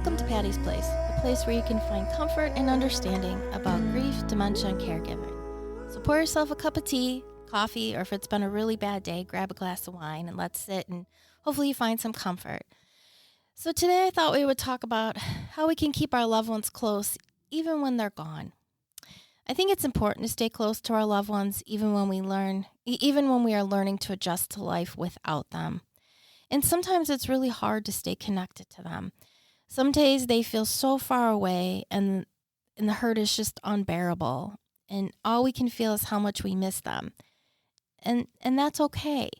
Welcome to Patty's Place, the place where you can find comfort and understanding about grief, dementia, and caregiving. So pour yourself a cup of tea, coffee, or if it's been a really bad day, grab a glass of wine and let's sit and hopefully you find some comfort. So today I thought we would talk about how we can keep our loved ones close even when they're gone. I think it's important to stay close to our loved ones even when we are learning to adjust to life without them. And sometimes it's really hard to stay connected to them. Some days they feel so far away and the hurt is just unbearable. And all we can feel is how much we miss them. And that's okay.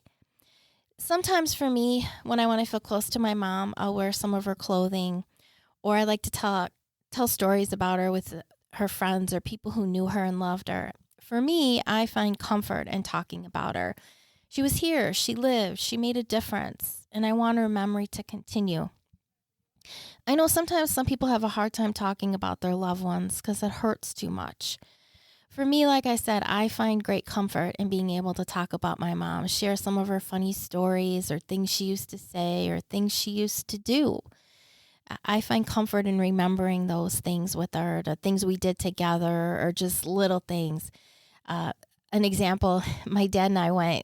Sometimes for me, when I want to feel close to my mom, I'll wear some of her clothing, or I like to tell stories about her with her friends or people who knew her and loved her. For me, I find comfort in talking about her. She was here, she lived, she made a difference, and I want her memory to continue. I know sometimes some people have a hard time talking about their loved ones because it hurts too much. For me, like I said, I find great comfort in being able to talk about my mom, share some of her funny stories or things she used to say or things she used to do. I find comfort in remembering those things with her, the things we did together or just little things. An example, my dad and I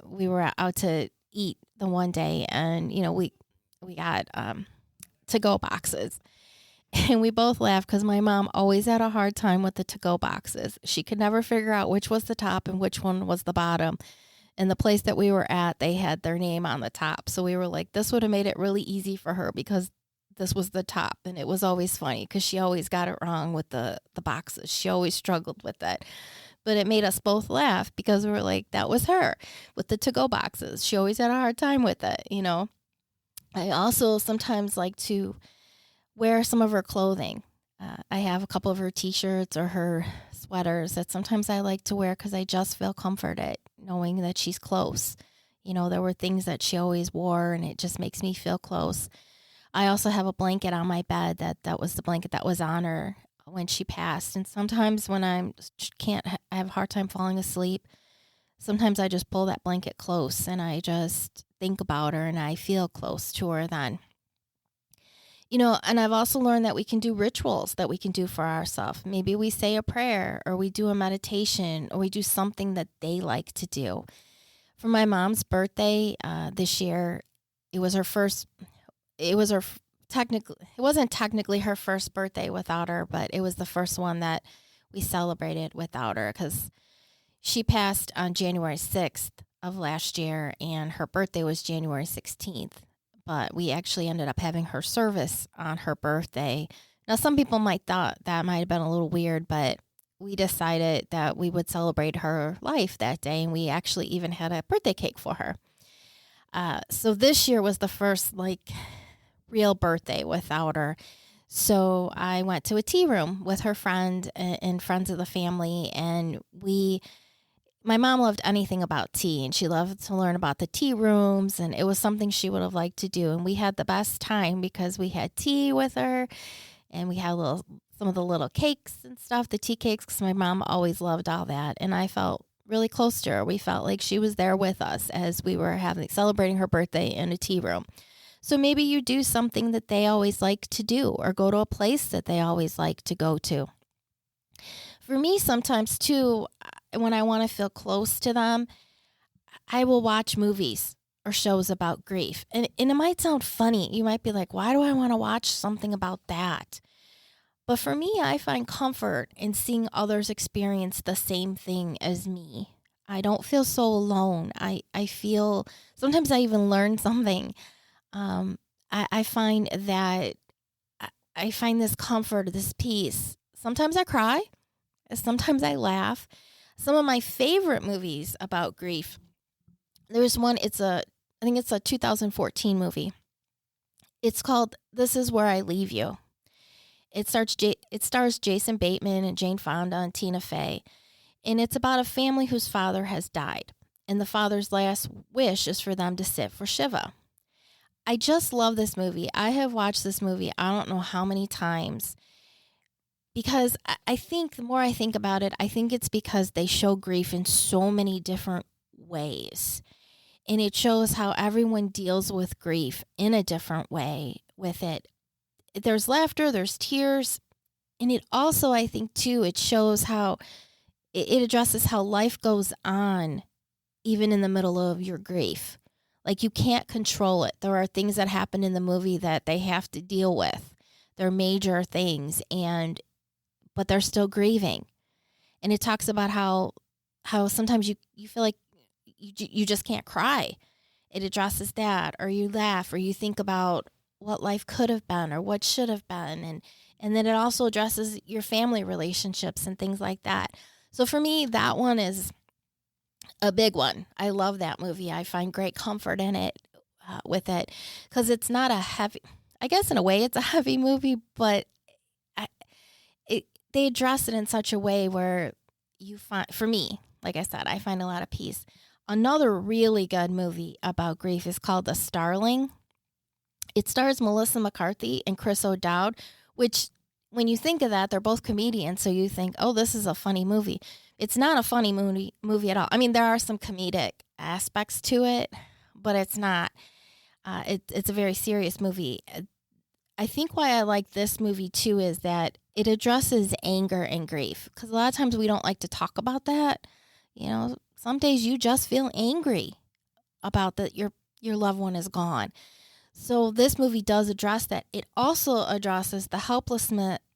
we were out to eat the one day and, we got to-go boxes. And we both laughed because my mom always had a hard time with the to-go boxes. She could never figure out which was the top and which one was the bottom. And the place that we were at, they had their name on the top. So we were like, this would have made it really easy for her because this was the top. And it was always funny because she always got it wrong with the boxes. She always struggled with that. But it made us both laugh because we were like, that was her with the to-go boxes. She always had a hard time with it, I also sometimes like to wear some of her clothing. I have a couple of her t-shirts or her sweaters that sometimes I like to wear because I just feel comforted knowing that she's close. There were things that she always wore and it just makes me feel close. I also have a blanket on my bed that was the blanket that was on her when she passed. And sometimes when I have a hard time falling asleep, sometimes I just pull that blanket close and I just think about her and I feel close to her then. And I've also learned that we can do rituals that we can do for ourselves. Maybe we say a prayer or we do a meditation or we do something that they like to do. For my mom's birthday this year, it wasn't technically her first birthday without her, but it was the first one that we celebrated without her because she passed on January 6th of last year and her birthday was January 16th. But we actually ended up having her service on her birthday. Now, some people might thought that might have been a little weird, but we decided that we would celebrate her life that day, and we actually even had a birthday cake for her. So this year was the first, real birthday without her. So I went to a tea room with her friend and friends of the family, and my mom loved anything about tea, and she loved to learn about the tea rooms, and it was something she would have liked to do. And we had the best time because we had tea with her, and we had some of the little cakes and stuff, the tea cakes, because my mom always loved all that. And I felt really close to her. We felt like she was there with us as we were celebrating her birthday in a tea room. So maybe you do something that they always like to do, or go to a place that they always like to go to. For me, sometimes too, when I want to feel close to them, I will watch movies or shows about grief. And it might sound funny. You might be like, why do I want to watch something about that? But for me, I find comfort in seeing others experience the same thing as me. I don't feel so alone. I feel, sometimes I even learn something. I find that I find this comfort, this peace. Sometimes I cry. Sometimes I laugh. Some of my favorite movies about grief. There's one, I think it's a 2014 movie. It's called This Is Where I Leave You. It stars Jason Bateman and Jane Fonda and Tina Fey. And it's about a family whose father has died. And the father's last wish is for them to sit for Shiva. I just love this movie. I have watched this movie I don't know how many times. Because I think the more I think about it, I think it's because they show grief in so many different ways. And it shows how everyone deals with grief in a different way with it. there's laughter, there's tears, and it also, I think too, it shows how it addresses how life goes on even in the middle of your grief. Like, you can't control it. There are things that happen in the movie that they have to deal with. They're major things, but they're still grieving. And it talks about how sometimes you feel like you just can't cry. It addresses that, or you laugh, or you think about what life could have been or what should have been, and then it also addresses your family relationships and things like that. So for me, that one is a big one. I love that movie. I find great comfort in it, with it, because it's not a heavy. I guess in a way it's a heavy movie, but they address it in such a way where you find, for me, like I said, I find a lot of peace. Another really good movie about grief is called The Starling. It stars Melissa McCarthy and Chris O'Dowd, which, when you think of that, they're both comedians, so you think, oh, this is a funny movie. It's not a funny movie at all. I mean, there are some comedic aspects to it, but it's not. It's a very serious movie. I think why I like this movie, too, is that it addresses anger and grief, because a lot of times we don't like to talk about that. You know, some days you just feel angry about that your loved one is gone. So this movie does address that. It also addresses the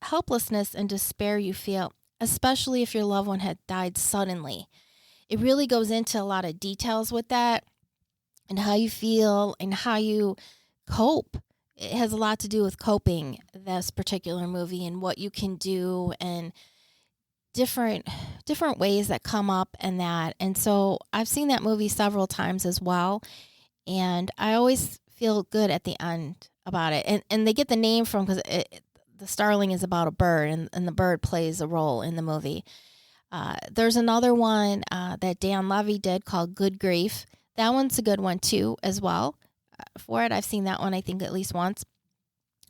helplessness and despair you feel, especially if your loved one had died suddenly. It really goes into a lot of details with that and how you feel and how you cope. It has a lot to do with coping, this particular movie, and what you can do, and different ways that come up and that. And so I've seen that movie several times as well, and I always feel good at the end about it. And they get the name from, because the starling is about a bird, and the bird plays a role in the movie. There's another one that Dan Levy did called Good Grief. That one's a good one too as well. For it, I've seen that one, I think, at least once.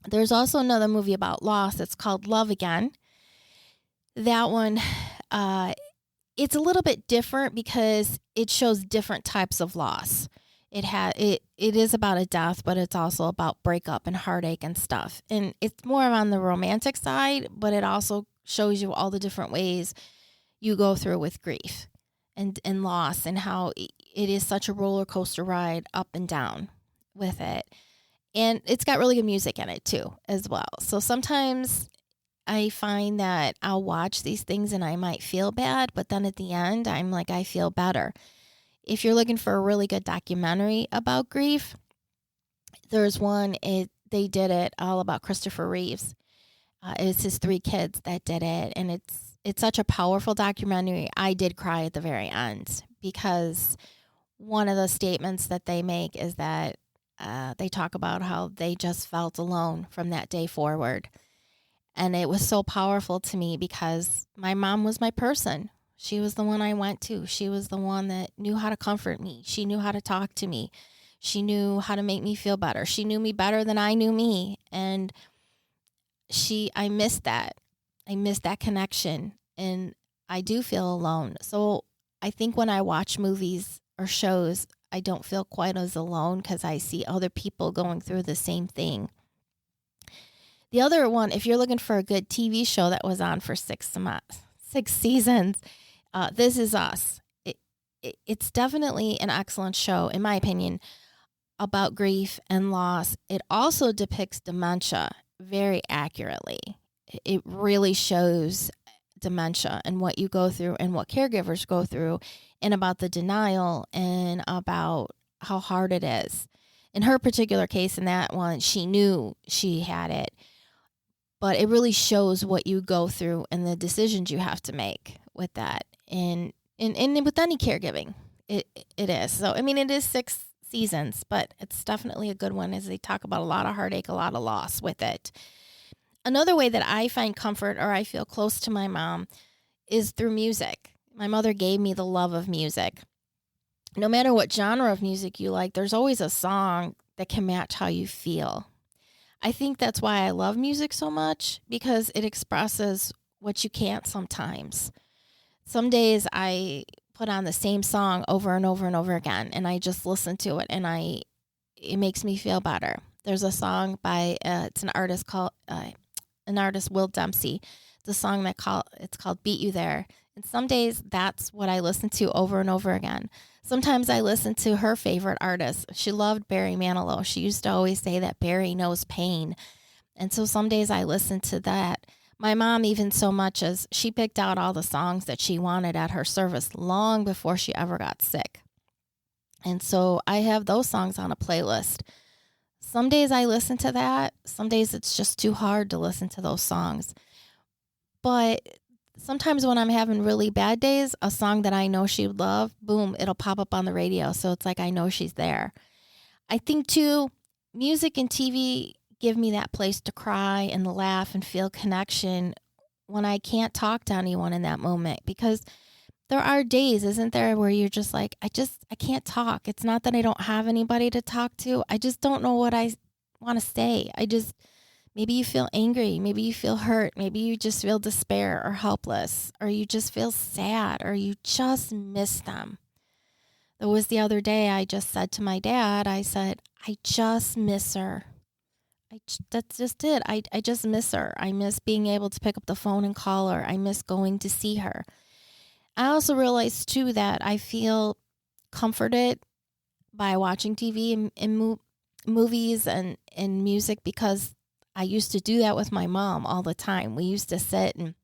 There's also another movie about loss. It's called Love Again. That one, it's a little bit different because it shows different types of loss. It is about a death, but it's also about breakup and heartache and stuff. And it's more on the romantic side, but it also shows you all the different ways you go through with grief and loss, and how it is such a roller coaster ride up and down with it. And it's got really good music in it too as well. So sometimes I find that I'll watch these things and I might feel bad, but then at the end I'm like, I feel better. If you're looking for a really good documentary about grief, there's one, they did it all about Christopher Reeves. It's his 3 kids that did it, and it's such a powerful documentary. I did cry at the very end, because one of the statements that they make is that they talk about how they just felt alone from that day forward. And it was so powerful to me, because my mom was my person. She was the one I went to. She was the one that knew how to comfort me. She knew how to talk to me. She knew how to make me feel better. She knew me better than I knew me. And I missed that. I missed that connection. And I do feel alone. So I think when I watch movies or shows, I don't feel quite as alone, because I see other people going through the same thing. The other one, if you're looking for a good TV show that was on for 6 seasons, This Is Us. It's definitely an excellent show, in my opinion, about grief and loss. It also depicts dementia very accurately. It really shows dementia and what you go through and what caregivers go through, and about the denial and about how hard it is. In her particular case, in that one, she knew she had it, but it really shows what you go through and the decisions you have to make with that. And with any caregiving, it is. So, I mean, it is 6 seasons, but it's definitely a good one, as they talk about a lot of heartache, a lot of loss with it. Another way that I find comfort, or I feel close to my mom, is through music. My mother gave me the love of music. No matter what genre of music you like, there's always a song that can match how you feel. I think that's why I love music so much, because it expresses what you can't sometimes. Some days I put on the same song over and over and over again, and I just listen to it, and it makes me feel better. There's a song by it's an artist Will Dempsey. It's a song it's called "Beat You There." And some days that's what I listen to over and over again. Sometimes I listen to her favorite artist. She loved Barry Manilow. She used to always say that Barry knows pain. And so some days I listen to that. My mom, even so much as she picked out all the songs that she wanted at her service long before she ever got sick. And so I have those songs on a playlist. Some days I listen to that. Some days it's just too hard to listen to those songs. But sometimes when I'm having really bad days, a song that I know she would love, boom, it'll pop up on the radio. So it's like I know she's there. I think, too, music and TV give me that place to cry and laugh and feel connection when I can't talk to anyone in that moment. Because there are days, isn't there, where you're just like, I can't talk. It's not that I don't have anybody to talk to. I just don't know what I want to say. Maybe you feel angry. Maybe you feel hurt. Maybe you just feel despair or helpless, or you just feel sad, or you just miss them. There was the other day I just said to my dad, I said, I just miss her. That's just it. I just miss her. I miss being able to pick up the phone and call her. I miss going to see her. I also realized, too, that I feel comforted by watching TV and movies and music because I used to do that with my mom all the time. We used to sit and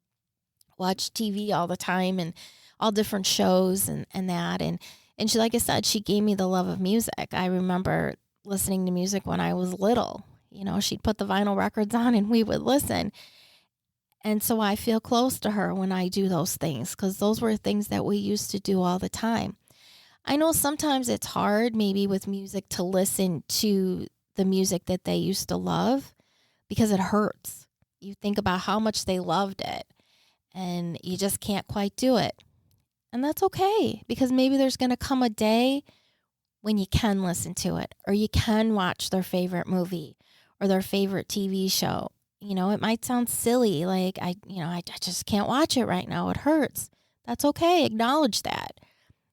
watch TV all the time and all different shows and that. And she, like I said, she gave me the love of music. I remember listening to music when I was little. You know, she'd put the vinyl records on and we would listen. And so I feel close to her when I do those things because those were things that we used to do all the time. I know sometimes it's hard maybe with music to listen to the music that they used to love because it hurts. You think about how much they loved it and you just can't quite do it. And that's okay because maybe there's going to come a day when you can listen to it or you can watch their favorite movie or their favorite TV show. You know, it might sound silly, like I just can't watch it right now. It hurts. That's okay. Acknowledge that.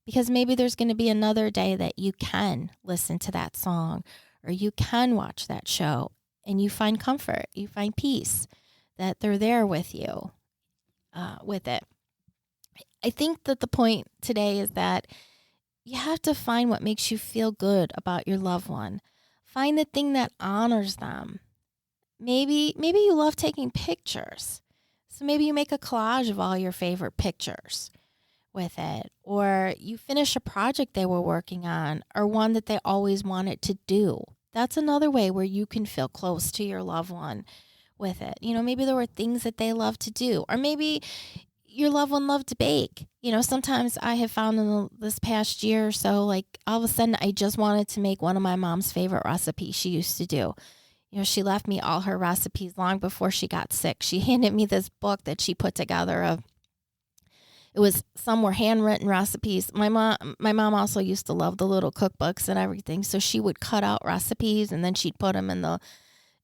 Because maybe there's going to be another day that you can listen to that song or you can watch that show and you find comfort, you find peace, that they're there with you with it. I think that the point today is that you have to find what makes you feel good about your loved one. Find the thing that honors them. Maybe you love taking pictures. So maybe you make a collage of all your favorite pictures with it. Or you finish a project they were working on or one that they always wanted to do. That's another way where you can feel close to your loved one with it. You know, maybe there were things that they love to do. Or maybe your loved one loved to bake. You know, sometimes I have found in this past year or so, like all of a sudden I just wanted to make one of my mom's favorite recipes she used to do. You know, she left me all her recipes long before she got sick. She handed me this book that she put together it was some were handwritten recipes. My mom also used to love the little cookbooks and everything. So she would cut out recipes and then she'd put them in the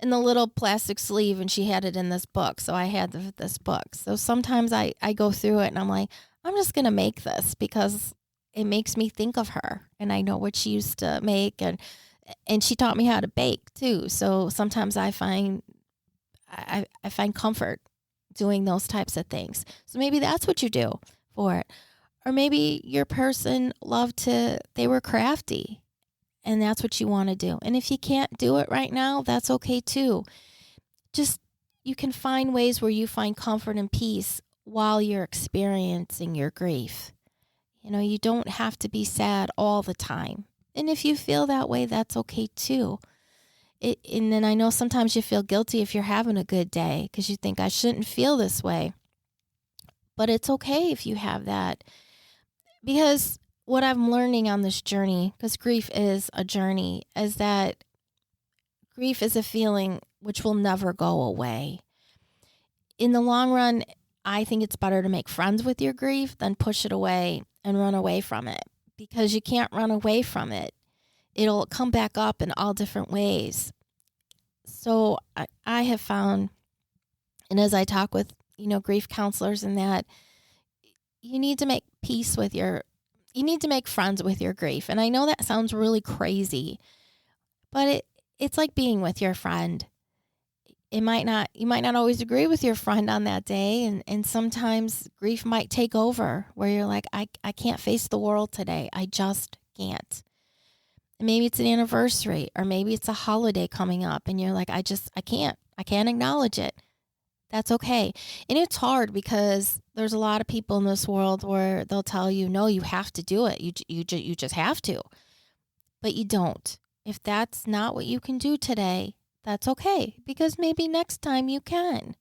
little plastic sleeve and she had it in this book. So I had this book. So sometimes I go through it and I'm like, I'm just going to make this because it makes me think of her and I know what she used to make and she taught me how to bake too. So sometimes I find comfort doing those types of things. So maybe that's what you do for it. Or maybe your person they were crafty and that's what you want to do. And if you can't do it right now, that's okay too. Just, you can find ways where you find comfort and peace while you're experiencing your grief. You know, you don't have to be sad all the time. And if you feel that way, that's okay too. And then I know sometimes you feel guilty if you're having a good day because you think I shouldn't feel this way. But it's okay if you have that. Because what I'm learning on this journey, because grief is a journey, is that grief is a feeling which will never go away. In the long run, I think it's better to make friends with your grief than push it away and run away from it. Because you can't run away from it. It'll come back up in all different ways. So I have found, and as I talk with, grief counselors and that, you need to make you need to make friends with your grief. And I know that sounds really crazy, but it's like being with your friend. You might not always agree with your friend on that day, and sometimes grief might take over where you're like, I can't face the world today. I just can't. Maybe it's an anniversary, or maybe it's a holiday coming up and you're like, I can't acknowledge it. That's okay. And it's hard because there's a lot of people in this world where they'll tell you, no, you have to do it. You just have to, but you don't. If that's not what you can do today, that's okay, because maybe next time you can.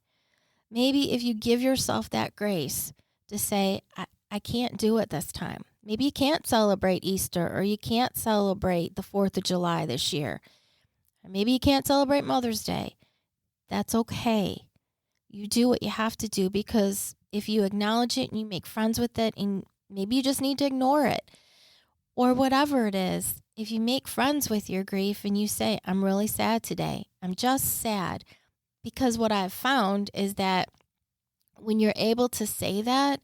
Maybe if you give yourself that grace to say, I can't do it this time. Maybe you can't celebrate Easter, or you can't celebrate the 4th of July this year. Or maybe you can't celebrate Mother's Day. That's okay. You do what you have to do, because if you acknowledge it and you make friends with it, and maybe you just need to ignore it, or whatever it is, if you make friends with your grief and you say, I'm really sad today, I'm just sad, because what I've found is that when you're able to say that,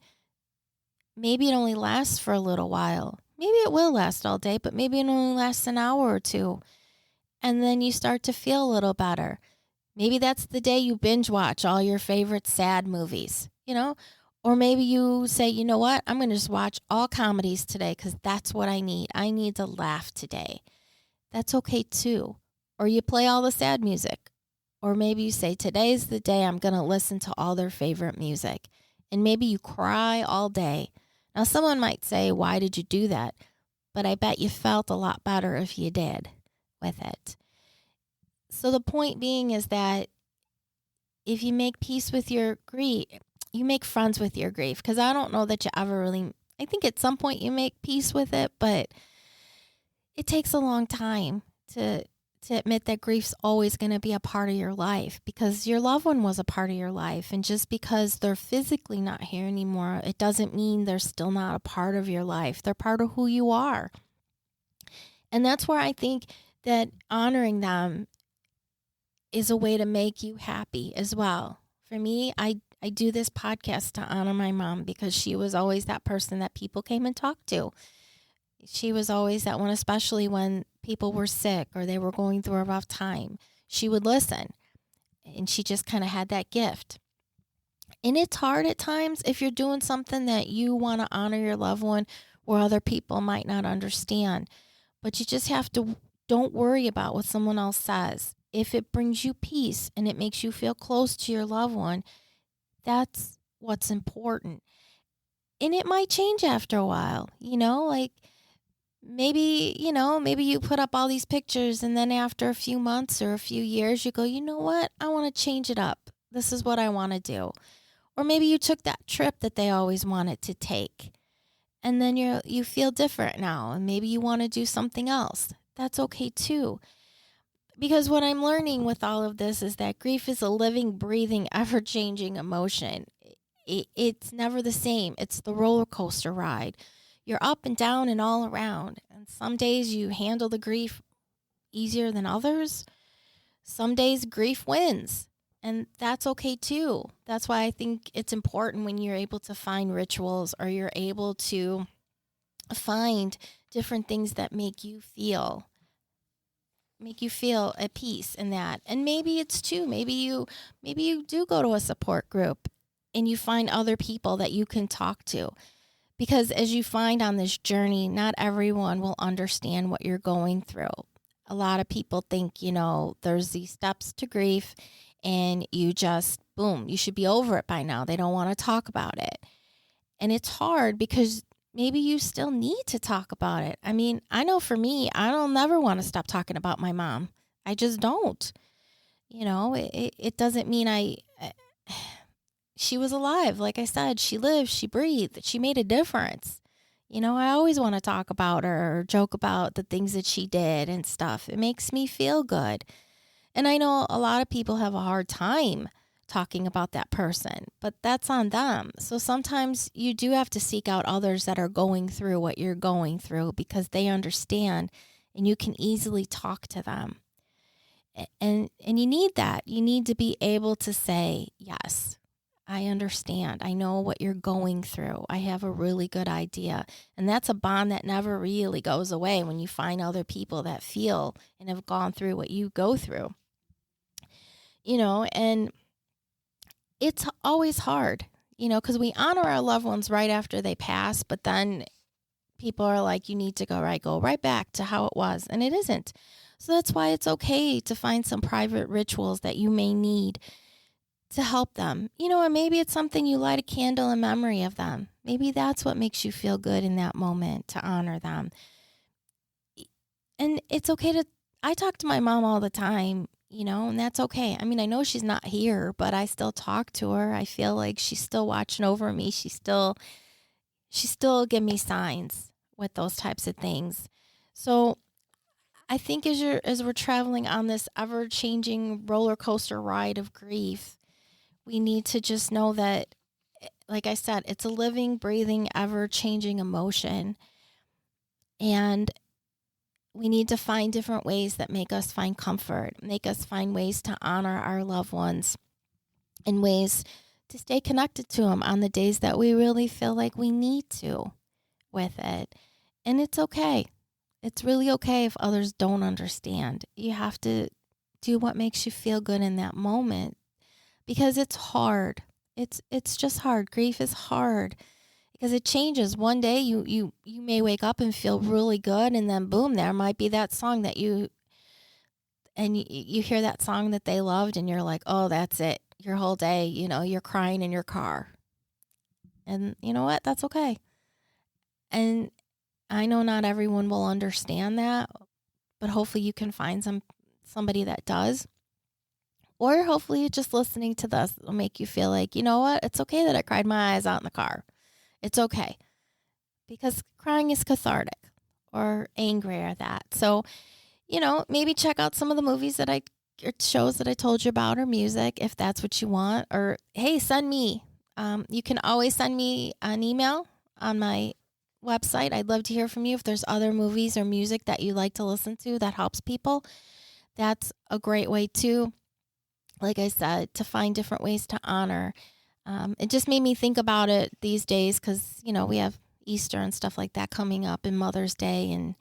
maybe it only lasts for a little while. Maybe it will last all day, but maybe it only lasts an hour or two. And then you start to feel a little better. Maybe that's the day you binge watch all your favorite sad movies, Or maybe you say, you know what, I'm going to just watch all comedies today because that's what I need. I need to laugh today. That's okay too. Or you play all the sad music. Or maybe you say, today's the day I'm going to listen to all their favorite music. And maybe you cry all day. Now, someone might say, why did you do that? But I bet you felt a lot better if you did with it. So the point being is that if you make peace with your grief, you make friends with your grief, because I don't know that you ever really, I think at some point you make peace with it, but it takes a long time to admit that grief's always going to be a part of your life, because your loved one was a part of your life. And just because they're physically not here anymore, it doesn't mean they're still not a part of your life. They're part of who you are. And that's where I think that honoring them is a way to make you happy as well. For me, I do this podcast to honor my mom, because she was always that person that people came and talked to. She was always that one, especially when people were sick or they were going through a rough time. She would listen, and she just kind of had that gift. And it's hard at times if you're doing something that you want to honor your loved one where other people might not understand. But you just have to, don't worry about what someone else says. If it brings you peace and it makes you feel close to your loved one, that's what's important. And it might change after a while, like maybe you put up all these pictures, and then after a few months or a few years, you go, you know what? I want to change it up. This is what I want to do. Or maybe you took that trip that they always wanted to take, and then you feel different now, and maybe you want to do something else. That's okay too. Because what I'm learning with all of this is that grief is a living, breathing, ever-changing emotion. It's never the same. It's the roller coaster ride. You're up and down and all around. And some days you handle the grief easier than others. Some days grief wins. And that's okay too. That's why I think it's important when you're able to find rituals, or you're able to find different things that make you feel at peace in that. And maybe it's too, maybe you do go to a support group and you find other people that you can talk to. Because as you find on this journey, not everyone will understand what you're going through. A lot of people think, there's these steps to grief and you just, boom, you should be over it by now. They don't want to talk about it. And it's hard because maybe you still need to talk about it. I mean, I know for me, I don't never want to stop talking about my mom. I just don't. It doesn't mean she was alive. Like I said, she lived, she breathed, she made a difference. I always want to talk about her or joke about the things that she did and stuff. It makes me feel good. And I know a lot of people have a hard time talking about that person, but that's on them. So sometimes you do have to seek out others that are going through what you're going through, because they understand and you can easily talk to them. And you need that. You need to be able to say, yes, I understand. I know what you're going through. I have a really good idea. And that's a bond that never really goes away when you find other people that feel and have gone through what you go through. And it's always hard, because we honor our loved ones right after they pass, but then people are like, you need to go right back to how it was. And it isn't. So that's why it's okay to find some private rituals that you may need to help them. And maybe it's something you light a candle in memory of them. Maybe that's what makes you feel good in that moment, to honor them. And it's okay I talk to my mom all the time, and that's okay. I mean, I know she's not here, but I still talk to her. I feel like she's still watching over me. She still give me signs with those types of things. So I think as we're traveling on this ever-changing roller coaster ride of grief, we need to just know that, like I said, it's a living, breathing, ever-changing emotion. And we need to find different ways that make us find comfort, make us find ways to honor our loved ones, and ways to stay connected to them on the days that we really feel like we need to with it. And it's okay. It's really okay if others don't understand. You have to do what makes you feel good in that moment, because it's hard. It's just hard. Grief is hard because it changes. One day you may wake up and feel really good, and then boom, there might be that song that you hear that song that they loved, and you're like, oh, that's it. Your whole day, you're crying in your car. And you know what? That's okay. And I know not everyone will understand that, but hopefully you can find somebody that does. Or hopefully just listening to this will make you feel like, you know what? It's okay that I cried my eyes out in the car. It's okay. Because crying is cathartic, or angry, or that. So, maybe check out some of the movies or shows that I told you about, or music, if that's what you want. Or, hey, send me. You can always send me an email on my website. I'd love to hear from you if there's other movies or music that you like to listen to that helps people. That's a great way too. Like I said, to find different ways to honor. It just made me think about it these days because, we have Easter and stuff like that coming up, and Mother's Day, and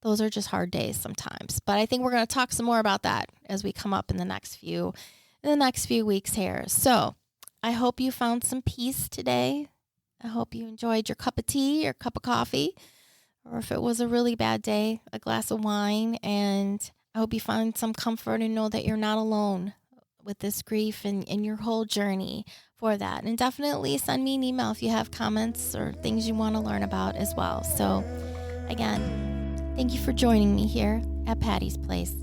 those are just hard days sometimes. But I think we're going to talk some more about that as we come up in the next few weeks here. So I hope you found some peace today. I hope you enjoyed your cup of tea or cup of coffee, or if it was a really bad day, a glass of wine. And I hope you find some comfort and know that you're not alone with this grief and your whole journey for that. And definitely send me an email if you have comments or things you want to learn about as well. So again, thank you for joining me here at Patty's Place.